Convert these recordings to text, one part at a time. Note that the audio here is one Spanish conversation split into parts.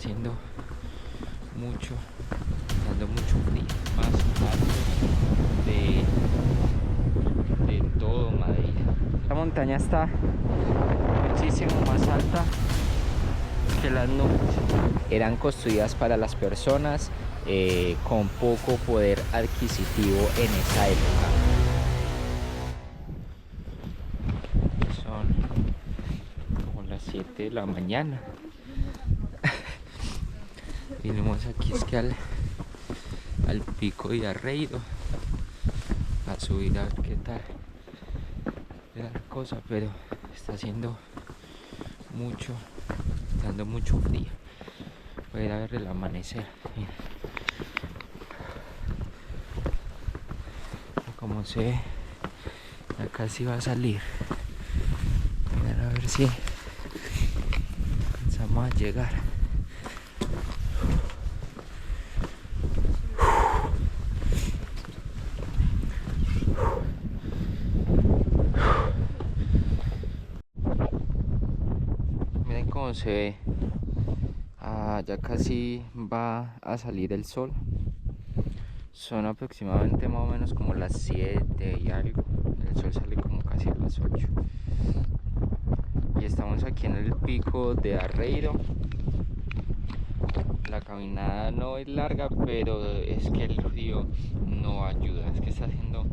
haciendo mucho, dando mucho frío, más alto de todo Madeira. La montaña está muchísimo más alta que las nubes. Eran construidas para las personas con poco poder adquisitivo en esa época. Son como las 7 de la mañana. Vinimos aquí es que al pico de Arreiro a subir a ver qué tal era la cosa, pero está haciendo mucho, dando mucho frío. Voy a ir a ver el amanecer. Mira como se ve, ya casi va a salir. A ver si vamos a llegar. Miren cómo se ve. Ya casi va a salir el sol. Son aproximadamente más o menos como las 7 y algo. El sol sale como casi a las 8. Y estamos aquí en el pico de Arreiro. La caminada no es larga, pero es que el frío no ayuda. Es que está haciendo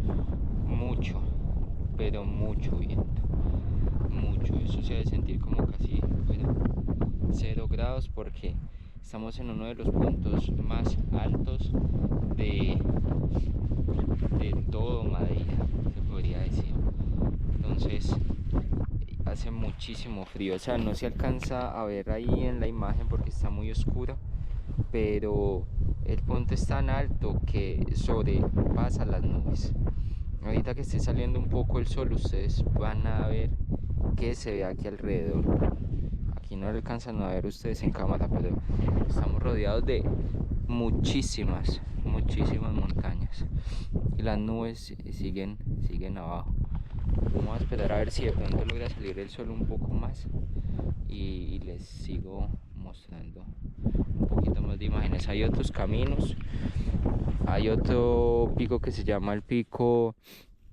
mucho, pero mucho viento. Mucho. Eso se debe sentir como casi 0 grados porque estamos en uno de los puntos más altos de todo Madeira, se podría decir. Entonces hace muchísimo frío, o sea, no se alcanza a ver ahí en la imagen porque está muy oscura, pero el punto es tan alto que sobrepasa las nubes. Ahorita que esté saliendo un poco el sol, ustedes van a ver que se ve aquí alrededor. Aquí no lo alcanzan a ver ustedes en cámara, pero estamos rodeados de muchísimas montañas y las nubes siguen abajo. Vamos a esperar a ver si de pronto logra salir el sol un poco más y les sigo mostrando un poquito más de imágenes. Hay otros caminos, hay otro pico que se llama el pico,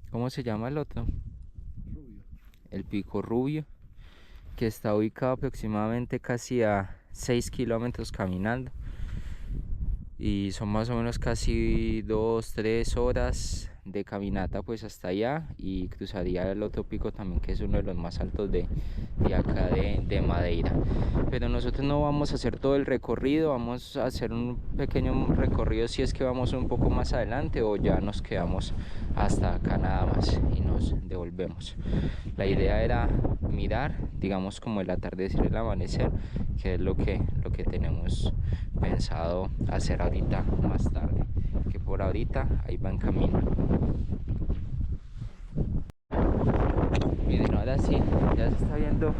¿cómo se llama el otro? Rubio. El pico Rubio, que está ubicado aproximadamente casi a 6 kilómetros caminando y son más o menos casi 2-3 horas de caminata pues hasta allá, y cruzaría el otro pico también, que es uno de los más altos de acá de Madeira. Pero nosotros no vamos a hacer todo el recorrido, vamos a hacer un pequeño recorrido si es que vamos un poco más adelante, o ya nos quedamos hasta acá nada más y nos devolvemos. La idea era mirar, digamos, como el atardecer y el amanecer, que es lo que tenemos pensado hacer ahorita más tarde, que por ahorita ahí va en camino. Miren, ahora sí, ya se está viendo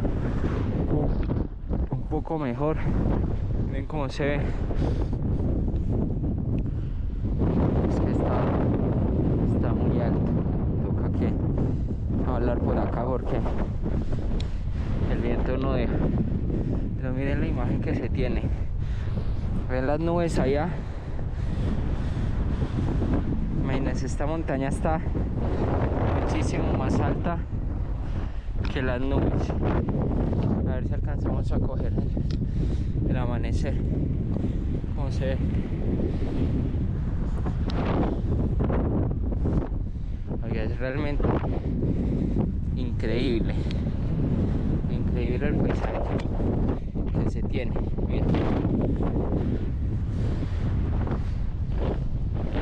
un poco mejor. Miren cómo se ve. Es que está muy alto. Toca que hablar por acá porque el viento no deja. Pero miren la imagen que se tiene. Ven las nubes allá. Imagínense, esta montaña está muchísimo más alta que las nubes. A ver si alcanzamos a coger el amanecer. Como se ve. Oiga, es realmente increíble. Increíble el paisaje que se tiene. Miren.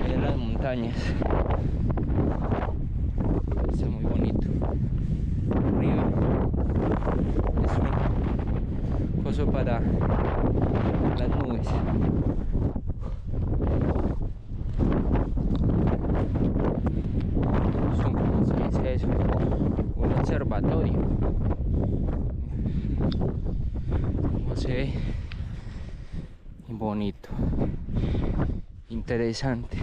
Miren las montañas. Está muy bonito. Arriba es un coso para las nubes. ¿Cómo se dice eso? Un observatorio. Como se ve, bonito, interesante.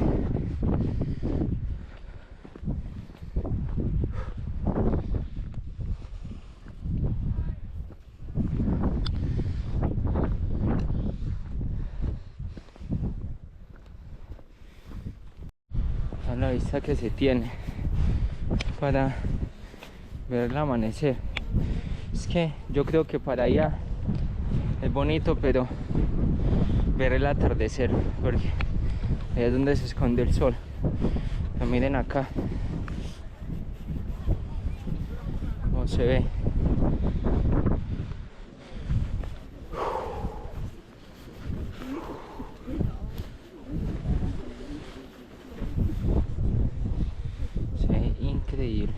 a la vista que se tiene para ver el amanecer. Es que yo creo que para allá es bonito, pero ver el atardecer, porque ahí es donde se esconde el sol. Pero miren acá cómo se ve. Se ve increíble.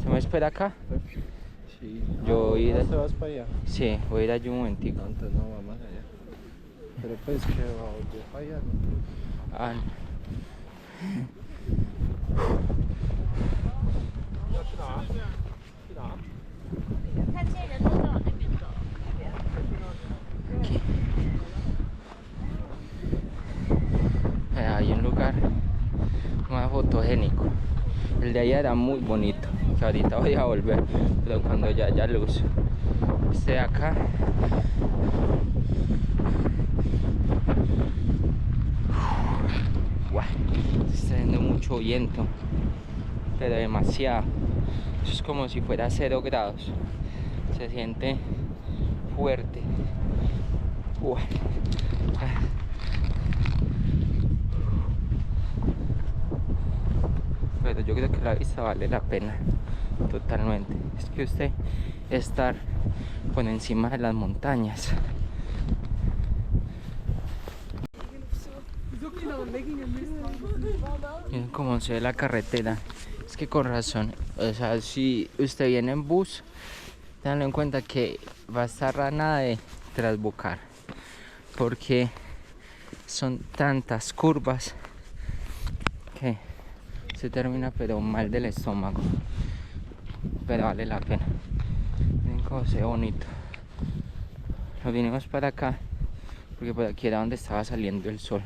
¿Se me espera acá? Sí. Yo voy a ir ¿Te vas para allá? Sí, voy a ir allí un momentico. Antes no, va más allá. Pero pues que va a volver para allá, ¿no? Ah, hay un lugar más fotogénico. El de allá era muy bonito, que ahorita voy a volver, pero cuando ya haya luz. Este de acá está haciendo mucho viento, pero demasiado. Eso es como si fuera 0 grados. Se siente fuerte. Pero yo creo que la vista vale la pena totalmente. Es que usted estar por encima de las montañas. Miren cómo se ve la carretera. Es que con razón, o sea, si usted viene en bus, tengan en cuenta que va a estar a nada de trasbocar, porque son tantas curvas que se termina pero mal del estómago, pero vale la pena. Miren cómo se ve bonito. Nos vinimos para acá porque por aquí era donde estaba saliendo el sol.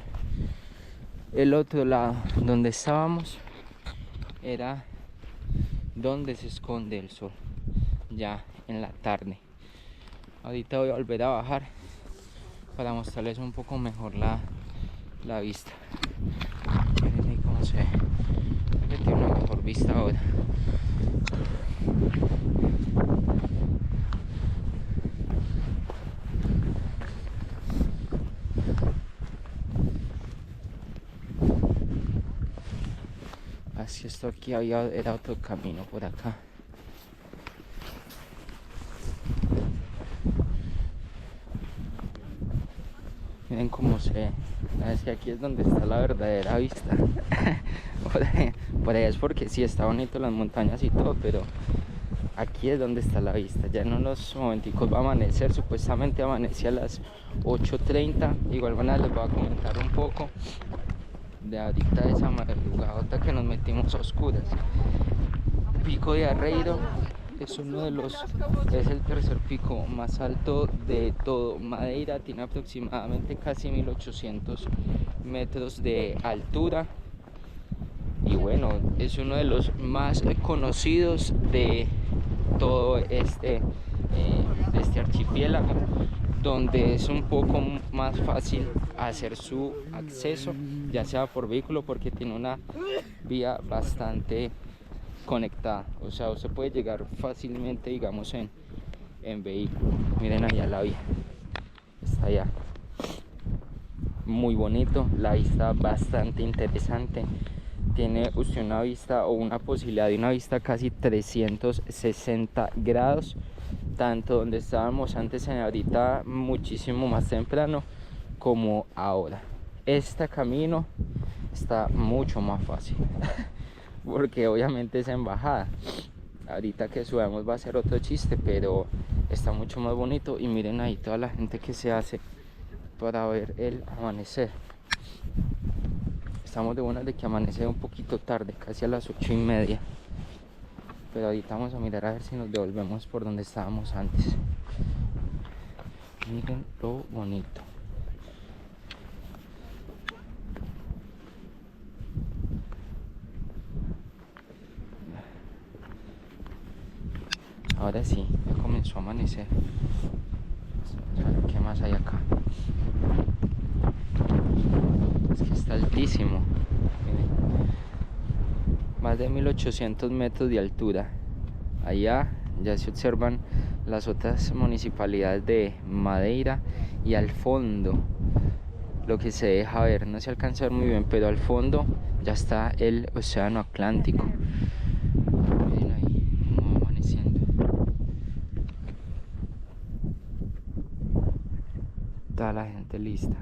El otro lado donde estábamos era donde se esconde el sol, ya en la tarde. Ahorita voy a volver a bajar para mostrarles un poco mejor la vista. Miren ahí cómo se ve. Creo que tiene una mejor vista ahora. Así esto aquí era otro camino por acá. Miren cómo se ve. Es que aquí es donde está la verdadera vista. Por allá es porque sí está bonito las montañas y todo, pero aquí es donde está la vista. Ya en unos momenticos va a amanecer. Supuestamente amanece a las 8:30. Igual les voy a comentar un poco de ahorita esa madrugadota que nos metimos a oscuras. Pico de Arreiro es es el tercer pico más alto de todo Madeira. Tiene aproximadamente casi 1800 metros de altura. Y bueno, es uno de los más conocidos de todo este archipiélago, donde es un poco más fácil hacer su acceso, ya sea por vehículo, porque tiene una vía bastante conectada. O sea, usted puede llegar fácilmente, digamos, en vehículo. Miren allá la vía, está allá. Muy bonito, la vista bastante interesante. Tiene usted una vista o una posibilidad de una vista casi 360 grados, tanto donde estábamos antes en ahorita muchísimo más temprano como ahora. Este camino está mucho más fácil porque obviamente es en bajada. Ahorita que subamos va a ser otro chiste, pero está mucho más bonito. Y miren ahí toda la gente que se hace para ver el amanecer. Estamos de buenas de que amanece un poquito tarde, casi a las 8:30. Pero ahorita vamos a mirar a ver si nos devolvemos por donde estábamos antes. Miren lo bonito. Ahora sí, ya comenzó a amanecer. ¿Qué más hay acá? Es que está altísimo. Miren. Más de 1800 metros de altura. Allá ya se observan las otras municipalidades de Madeira y al fondo lo que se deja ver, no se alcanza a ver muy bien, pero al fondo ya está el océano Atlántico. Miren ahí cómo va amaneciendo. Toda la gente lista.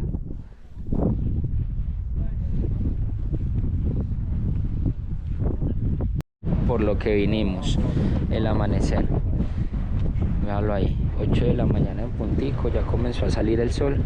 Por lo que vinimos, el amanecer. Véalo ahí, 8 de la mañana en puntico, ya comenzó a salir el sol.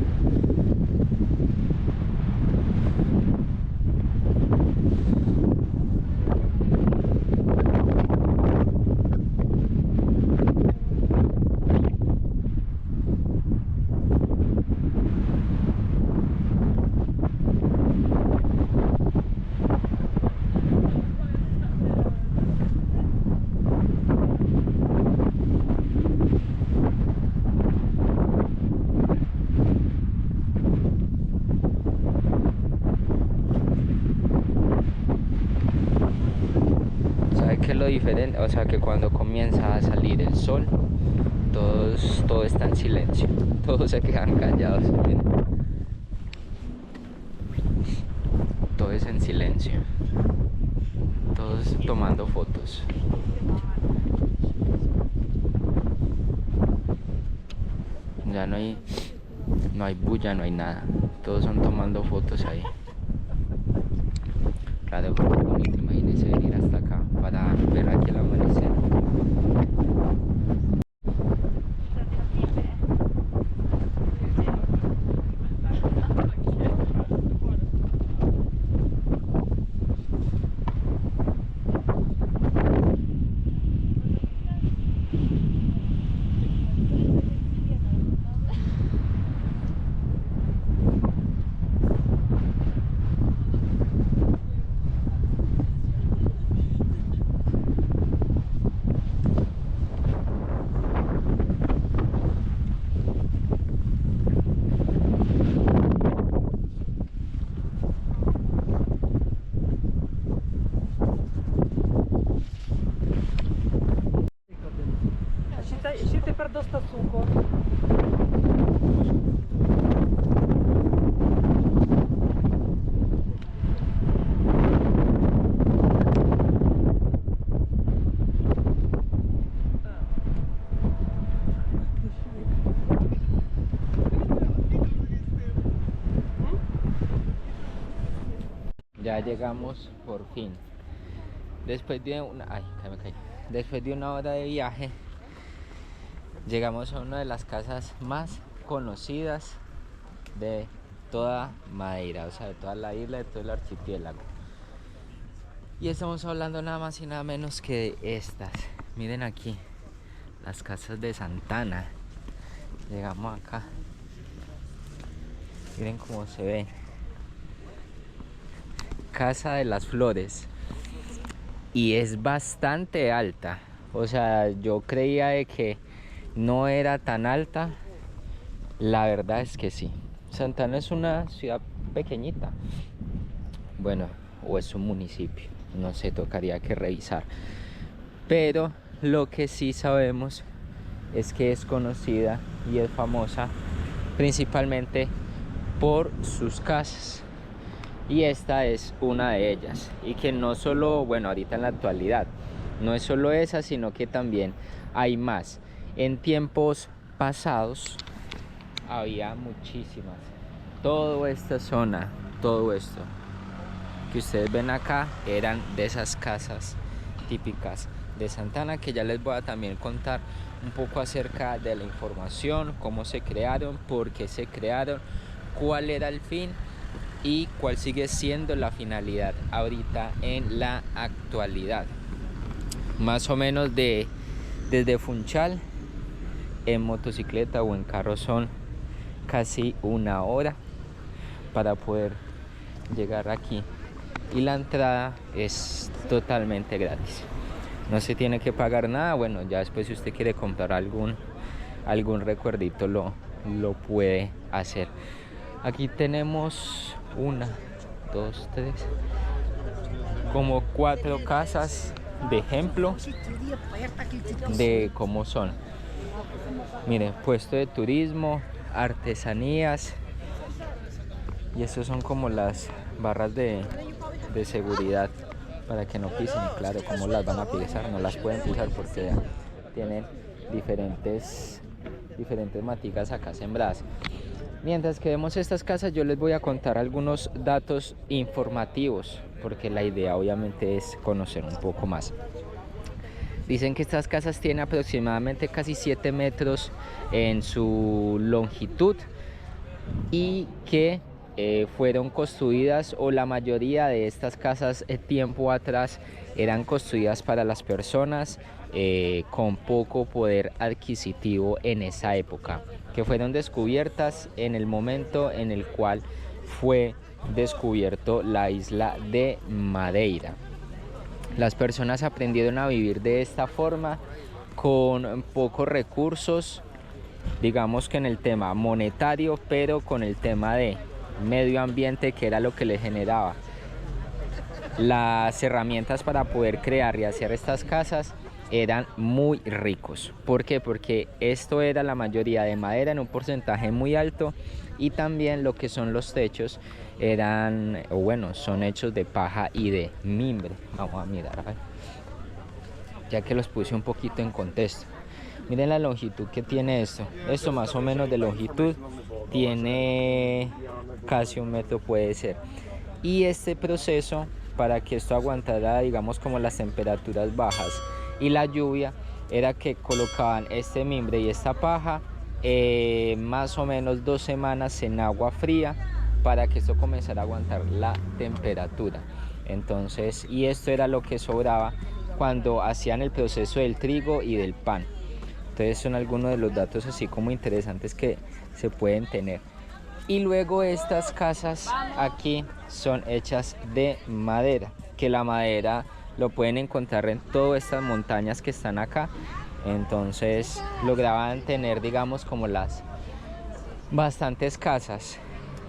¿Qué es lo diferente? O sea, que cuando comienza a salir el sol, todo está en silencio, todos se quedan callados. Miren. Todo es en silencio, todos tomando fotos. Ya no hay bulla, no hay nada, todos son tomando fotos ahí. Claro, qué bonito, imagínense venir hasta acá para ver aquí el amanecer. Ще тепер до Стасуко. Ya llegamos por fin. Después de una, Después de una hora de viaje, llegamos a una de las casas más conocidas de toda Madeira, o sea, de toda la isla, de todo el archipiélago. Y estamos hablando nada más y nada menos que de estas. Miren aquí, las casas de Santana. Llegamos acá. Miren cómo se ve. Casa de las Flores. Y es bastante alta. O sea, yo creía de que no era tan alta. La verdad es que sí. Santana es una ciudad pequeñita. Bueno, o es un municipio. No sé, tocaría que revisar. Pero lo que sí sabemos es que es conocida y es famosa principalmente por sus casas. Y esta es una de ellas. Y que no solo, bueno, ahorita en la actualidad, no es solo esa, sino que también hay más. En tiempos pasados había muchísimas. Toda esta zona, todo esto que ustedes ven acá, eran de esas casas típicas de Santana, que ya les voy a también contar un poco acerca de la información, cómo se crearon, por qué se crearon, cuál era el fin y cuál sigue siendo la finalidad ahorita en la actualidad. Más o menos desde Funchal en motocicleta o en carro son casi una hora para poder llegar aquí, y la entrada es totalmente gratis, no se tiene que pagar nada. Bueno, ya después si usted quiere comprar algún algún recuerdito lo puede hacer. Aquí tenemos 1, 2, 3, como 4 casas de ejemplo de cómo son. Miren, puesto de turismo, artesanías, y estos son como las barras de seguridad para que no pisen. Y claro, ¿cómo las van a pisar? No las pueden pisar porque tienen diferentes maticas acá sembradas. Mientras que vemos estas casas, yo les voy a contar algunos datos informativos, porque la idea obviamente es conocer un poco más. Dicen que estas casas tienen aproximadamente casi 7 metros en su longitud y que fueron construidas, o la mayoría de estas casas tiempo atrás eran construidas para las personas con poco poder adquisitivo en esa época, que fueron descubiertas en el momento en el cual fue descubierto la isla de Madeira. Las personas aprendieron a vivir de esta forma con pocos recursos, digamos que en el tema monetario, pero con el tema de medio ambiente, que era lo que les generaba las herramientas para poder crear y hacer estas casas, eran muy ricos. ¿Por qué? Porque esto era la mayoría de madera en un porcentaje muy alto, y también lo que son los techos eran, o bueno, son hechos de paja y de mimbre. Vamos a mirar, a ver, ya que los puse un poquito en contexto. Miren la longitud que tiene esto. Esto más o menos de longitud tiene casi 1 metro, puede ser. Y este proceso, para que esto aguantara, digamos, como las temperaturas bajas y la lluvia, era que colocaban este mimbre y esta paja más o menos 2 semanas en agua fría para que esto comenzara a aguantar la temperatura. Entonces, y esto era lo que sobraba cuando hacían el proceso del trigo y del pan. Entonces son algunos de los datos así como interesantes que se pueden tener. Y luego estas casas aquí son hechas de madera, que la madera lo pueden encontrar en todas estas montañas que están acá. Entonces lograban tener, digamos, como las bastantes casas,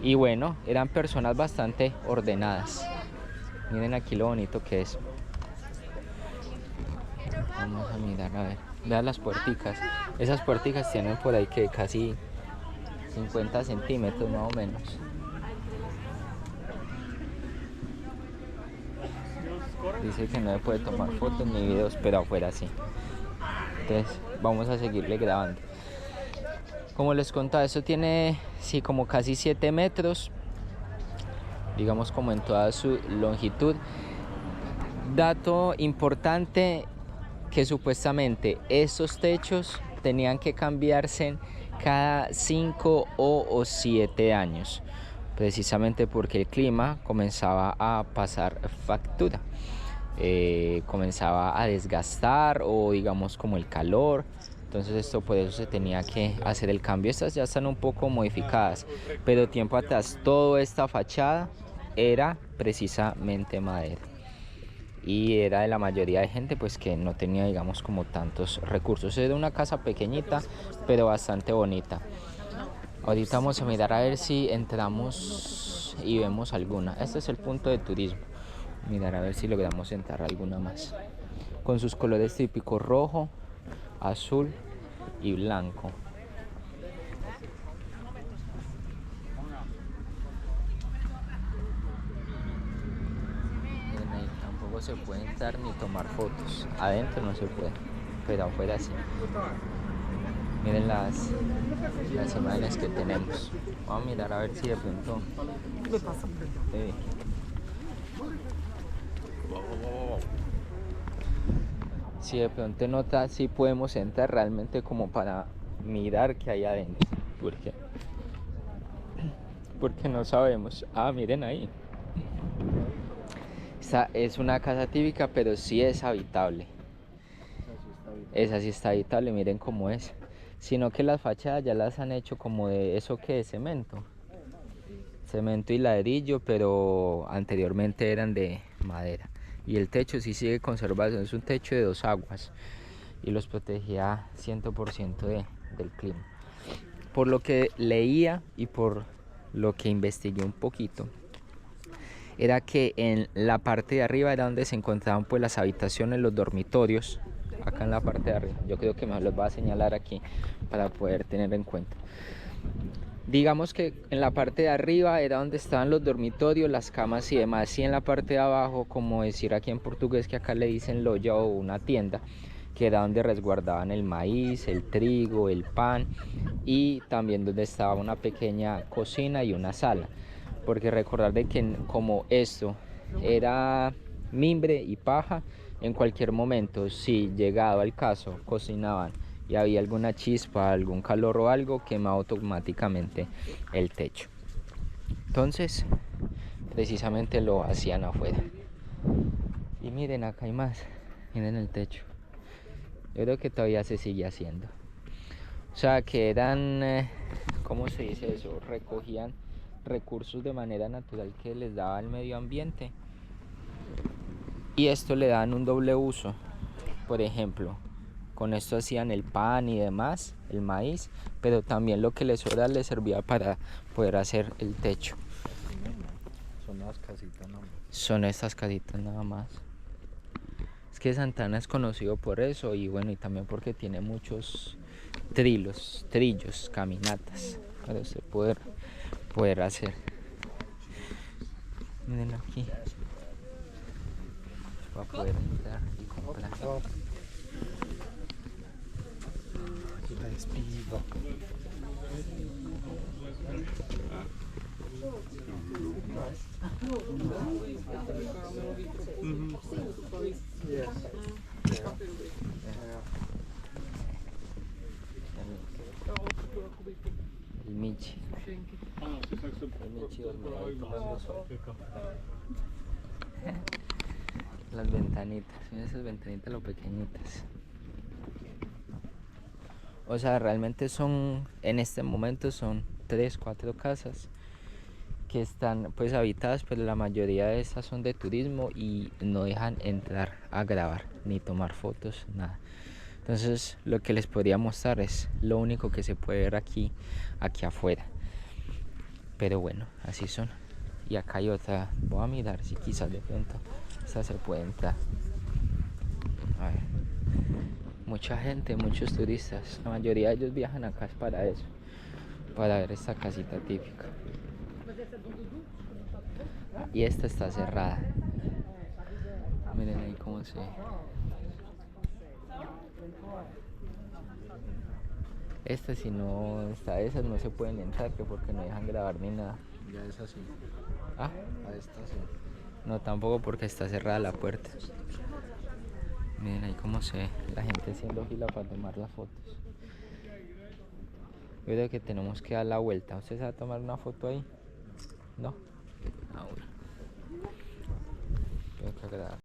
y bueno, eran personas bastante ordenadas. Miren aquí lo bonito que es. Vamos a mirar, a ver, vean las puerticas. Esas puerticas tienen por ahí que casi 50 centímetros más o menos. Dice que no se puede tomar fotos ni videos, pero afuera sí. Entonces vamos a seguirle grabando. Como les contaba, esto tiene sí como casi 7 metros, digamos, como en toda su longitud. Dato importante, que supuestamente estos techos tenían que cambiarse cada 5 o 7 años, precisamente porque el clima comenzaba a pasar factura, comenzaba a desgastar, o digamos como el calor. Entonces esto, por eso se tenía que hacer el cambio. Estas ya están un poco modificadas, pero tiempo atrás toda esta fachada era precisamente madera, y era de la mayoría de gente pues que no tenía, digamos, como tantos recursos. Era una casa pequeñita pero bastante bonita. Ahorita vamos a mirar a ver si entramos y vemos alguna. Este es el punto de turismo. Mirar a ver si logramos entrar alguna más, con sus colores típicos: rojo, azul y blanco. Miren, ahí tampoco se puede entrar ni tomar fotos. Adentro no se puede, pero afuera sí. Miren las imágenes que tenemos. Vamos a mirar a ver si de pronto si de pronto nota, si podemos entrar realmente, como para mirar qué hay adentro. ¿Por qué? Porque no sabemos. Ah, miren ahí. Esta es una casa típica, pero sí es habitable. Esa sí está habitable, miren cómo es. Sino que las fachadas ya las han hecho como de eso, que es cemento. Cemento y ladrillo, pero anteriormente eran de madera. Y el techo sí sigue conservado, es un techo de 2 aguas. y los protegía 100% del clima. Por lo que leía y por lo que investigué un poquito, era que en la parte de arriba era donde se encontraban pues las habitaciones, los dormitorios, acá en la parte de arriba. Yo creo que mejor los voy a señalar aquí para poder tener en cuenta. Digamos que en la parte de arriba era donde estaban los dormitorios, las camas y demás, y en la parte de abajo, como decir aquí en portugués, que acá le dicen loya o una tienda, que era donde resguardaban el maíz, el trigo, el pan, y también donde estaba una pequeña cocina y una sala. Porque recordar de que como esto era mimbre y paja, en cualquier momento, si llegado al caso cocinaban y había alguna chispa, algún calor o algo, quemaba automáticamente el techo. Entonces, precisamente lo hacían afuera. Y miren, acá hay más. Miren el techo. Yo creo que todavía se sigue haciendo. O sea, que eran, ¿cómo se dice eso? Recogían recursos de manera natural que les daba el medio ambiente. Y esto le dan un doble uso. Por ejemplo, con esto hacían el pan y demás, el maíz, pero también lo que les sobra les servía para poder hacer el techo. Son las casitas nomás. Son estas casitas nada más. Es que Santana es conocido por eso y bueno, y también porque tiene muchos trillos, caminatas para usted poder hacer. Miren aquí. Para poder entrar y comprar. Respiro. El Michi. El Michi dormía ahí tomando sol. Las ventanitas, miren esas ventanitas lo pequeñitas. O sea, realmente son, en este momento son 3, 4 casas que están pues habitadas, pero la mayoría de estas son de turismo y no dejan entrar a grabar ni tomar fotos, nada. Entonces lo que les podría mostrar es lo único que se puede ver aquí afuera. Pero bueno, así son. Y acá hay otra, voy a mirar si quizás de pronto esta se puede entrar. A ver. Mucha gente, muchos turistas, la mayoría de ellos viajan acá para eso, para ver esta casita típica. Y esta está cerrada. Miren ahí cómo se... Esta si no está de esas no se pueden entrar, que porque no dejan grabar ni nada. Ya es así. ¿Ah? A esta sí. No, tampoco porque está cerrada la puerta. Miren ahí cómo se ve la gente haciendo fila para tomar las fotos. Yo creo que tenemos que dar la vuelta. ¿Usted se va a tomar una foto ahí? ¿No? Ahora. Creo que agradable.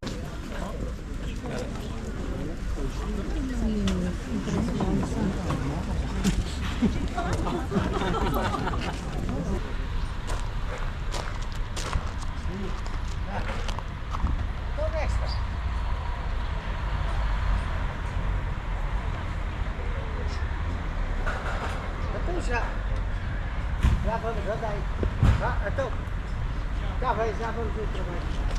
Ra vamos, anda aí. Então, cá vai, já vamos ir trabalhar.